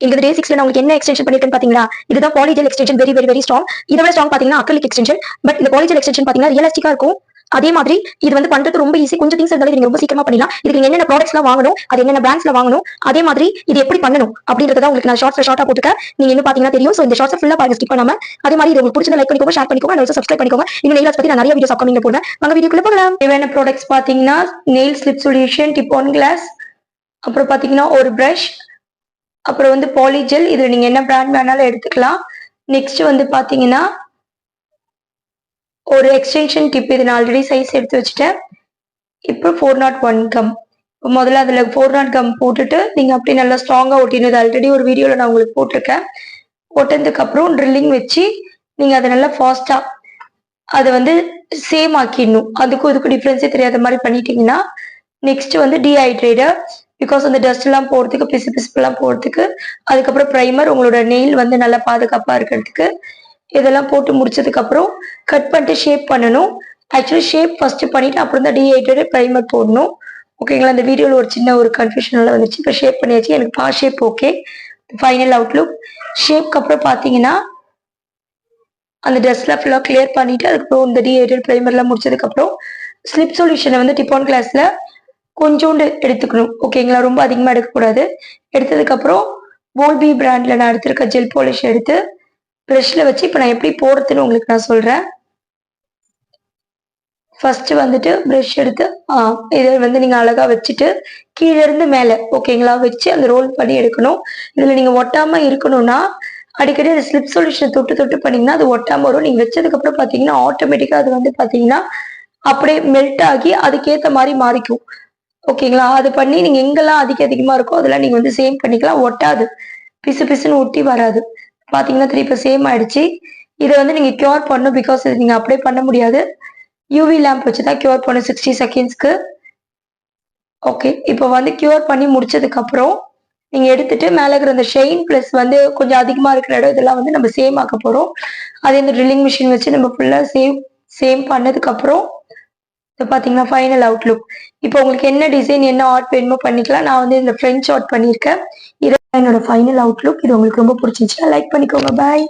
இந்த டே 6ல நான் உங்களுக்கு என்ன எக்ஸ்டென்ஷன் பண்ணிருக்கேன் பாத்தீங்களா? இதுதான் polygel extension. Very very very strong. இதை விட ஸ்ட்ராங் பாத்தீங்கன்னா அக்ரிலிக் எக்ஸ்டென்ஷன். பட் இந்த பாலிஜெல் எக்ஸ்டென்ஷன் பாத்தீங்கன்னா ரியலிஸ்டிக்கா இருக்கும். அதே மாதிரி இது வந்து பண்றது ரொம்ப ஈஸி. கொஞ்சம் திங்ஸ் இருந்தாலும் நீங்க ரொம்ப சீக்கிரமா பண்ணிடலாம். இதுக்கு நீங்க என்னென்ன ப்ராடக்ட்ஸ்லாம் வாங்கணும், அது என்னென்ன பிராண்ட்ஸ்ல வாங்கணும், அதே மாதிரி இது எப்படி பண்ணணும் அப்படின்றத உங்களுக்கு நான் ஷார்ட்டா போட்டுருக்கேன். நீங்க இன்னும் பாத்தீங்கன்னா தெரியும். சோ இந்த ஷார்ட்ஸ் ஃபுல்லா பாருங்க, ஸ்கிப் பண்ணாம. அதே மாதிரி இது உங்களுக்கு பிடிச்சத லைக் பண்ணிக்கோங்க, ஷேர் பண்ணிக்கோங்க, அண்ட் சப்ஸ்கிரைப் பண்ணிக்கோங்க. இன்னும் நெயில் ஆர்ட்ஸ் பத்தி நான் நிறைய வீடியோஸ் அப்கமிங்ல போடுறேன். வாங்க வீடியோக்குள்ள போகலாம். தேவையான ப்ராடக்ட்ஸ் பாத்தீங்கன்னா nail slip solution, dip on glass, அப்புறம் பாத்தீங்கன்னா ஒரு பிரஷ், அப்புறம் வந்து பாலிஜெல். இது நீங்க என்ன பிராண்ட் வேணாலும் எடுத்துக்கலாம். நெக்ஸ்ட் வந்து பாத்தீங்கன்னா ஒரு எக்ஸ்டென்ஷன் டிப். இது நான் ஆல்ரெடி சைஸ் எடுத்து வச்சுட்டேன். இப்போ 401 கம். முதல்ல அதுல 401 கம் போட்டுட்டு நீங்க அப்படியே நல்லா ஸ்ட்ராங்கா ஒட்டினது. ஆல்ரெடி ஒரு வீடியோல நான் உங்களுக்கு போட்டிருக்கேன். ஒட்டினதுக்கு அப்புறம் ட்ரில்லிங் வச்சு நீங்க அதை நல்லா ஃபாஸ்டா அதை வந்து சேம் ஆக்கிடணும். அதுக்கும் இதுக்கும் டிஃபரன்ஸே தெரியாத மாதிரி பண்ணிட்டீங்கன்னா நெக்ஸ்ட் வந்து டீஹைட்ரேட்டர். பிகாஸ் அந்த டஸ்ட் எல்லாம் போறதுக்கு, பிசுப்பெல்லாம் போறதுக்கு. அதுக்கப்புறம் ப்ரைமர், உங்களோட நெயில் வந்து நல்லா பாதுகாப்பா இருக்கிறதுக்கு. இதெல்லாம் போட்டு முடிச்சதுக்கு அப்புறம் கட் பண்ணிட்டு ஷேப் பண்ணணும். ஆக்சுவலி ஷேப் ஃபர்ஸ்ட் பண்ணிட்டு அப்புறம் தான் டீஹைட்ரேட்டட் ப்ரைமர் போடணும். ஓகேங்களா? அந்த வீடியோல ஒரு சின்ன ஒரு கன்ஃபியூஷன் வந்துச்சு. இப்போ ஷேப் பண்ணியாச்சு. எனக்கு boss shape okay. Final outlook. ஷேப்க்கு அப்புறம் பாத்தீங்கன்னா அந்த டஸ்ட்லாம் ஃபுல்லா கிளியர் பண்ணிட்டு அதுக்கப்புறம் இந்த டீஹைட்ரேட்டட் ப்ரைமர்லாம் முடிச்சதுக்கு அப்புறம் ஸ்லிப் சொல்யூஷனை வந்து டிப் ஆன் கிளாஸ்ல கொஞ்சோண்டு எடுத்துக்கணும். ஓகேங்களா? ரொம்ப அதிகமா எடுக்கக்கூடாது. எடுத்ததுக்கு அப்புறம் போல்பி பிராண்ட்ல நான் எடுத்திருக்க ஜெல் பாலிஷ் எடுத்து பிரஷ்ல வச்சு இப்ப நான் எப்படி போடுறதுன்னு உங்களுக்கு நான் சொல்றேன். ஃபர்ஸ்ட் வந்துட்டு பிரஷ் எடுத்து இதை வந்து நீங்க அழகா வச்சுட்டு கீழே இருந்து மேல ஓகேங்களா வச்சு அந்த ரோல் பண்ணி எடுக்கணும். இதுல நீங்க ஒட்டாம இருக்கணும்னா அடிக்கடி அந்த ஸ்லிப் சொல்யூஷன் தொட்டு பண்ணீங்கன்னா அது ஒட்டாம வரும். நீங்க வச்சதுக்கு அப்புறம் பாத்தீங்கன்னா ஆட்டோமேட்டிக்கா அது வந்து பாத்தீங்கன்னா அப்படியே மெல்ட் ஆகி அதுக்கேத்த மாதிரி மாறிக்கும். ஓகேங்களா? அது பண்ணி நீங்க எங்கெல்லாம் அதிகமா இருக்கோ அதெல்லாம் நீங்க வந்து சேம் பண்ணிக்கலாம். ஒட்டாது, பிசுன்னு ஒட்டி வராது. பாத்தீங்கன்னா 3 சேம் ஆயிடுச்சு. இதை வந்து நீங்க கியூர் பண்ணணும். பிகாஸ் இது நீங்க அப்படியே பண்ண முடியாது. யூவி லேம்ப் வச்சுதான் கியூர் பண்ணும் 60 செகண்ட்ஸ்க்கு. ஓகே, இப்போ வந்து கியூர் பண்ணி முடிச்சதுக்கு அப்புறம் நீங்க எடுத்துட்டு மேல இருக்கிற அந்த ஷெயின் பிளஸ் வந்து கொஞ்சம் அதிகமா இருக்கிற இடம் இதெல்லாம் வந்து நம்ம சேம் ஆக்க போறோம். அதே இந்த ட்ரில்லிங் மிஷின் வச்சு நம்ம ஃபுல்லா சேம் பண்ணதுக்கு அப்புறம் பாத்தீங்கன்னா ஃபைனல் அவுட்லுக். இப்போ உங்களுக்கு என்ன டிசைன், என்ன ஆர்ட் வேணுமோ பண்ணிக்கலாம். நான் வந்து இந்த ஃப்ரெஞ்ச் ஆர்ட் பண்ணியிருக்கேன். இது என்னோட ஃபைனல் அவுட்லுக். இது உங்களுக்கு ரொம்ப பிடிச்சிருந்துச்சுன்னா லைக் பண்ணிக்கோங்க. பாய்.